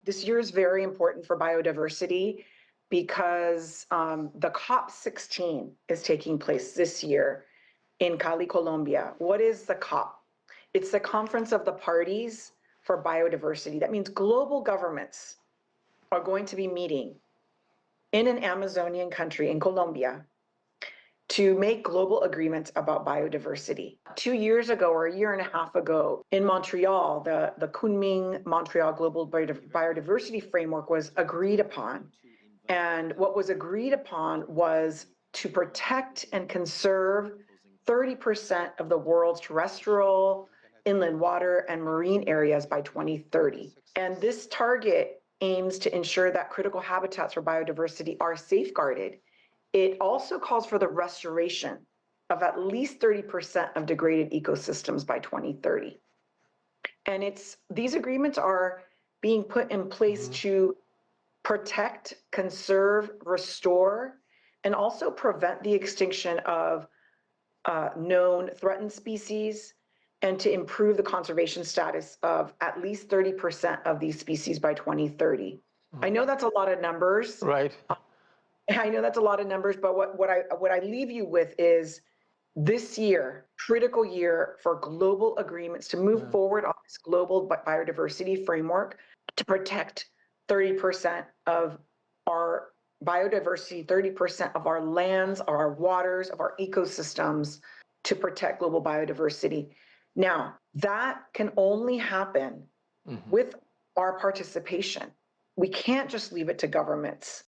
This year is very important for biodiversity because the COP16 is taking place this year in Cali, Colombia. What is the COP? It's the Conference of the Parties for Biodiversity. That means global governments are going to be meeting in an Amazonian country, in Colombia, to make global agreements about biodiversity. 2 years ago, or a year and a half ago, in Montreal, the Kunming Montreal Global Biodiversity Framework was agreed upon. And what was agreed upon was to protect and conserve 30% of the world's terrestrial, inland water, and marine areas by 2030. And this target aims to ensure that critical habitats for biodiversity are safeguarded. It also calls for the restoration of at least 30% of degraded ecosystems by 2030. And these agreements are being put in place to protect, conserve, restore, and also prevent the extinction of known threatened species, and to improve the conservation status of at least 30% of these species by 2030. I know that's a lot of numbers. Right. I know that's a lot of numbers, but what I leave you with is this year, critical year for global agreements to move forward on this global biodiversity framework to protect 30% of our biodiversity, 30% of our lands, our waters, of our ecosystems, to protect global biodiversity. Now, that can only happen with our participation. We can't just leave it to governments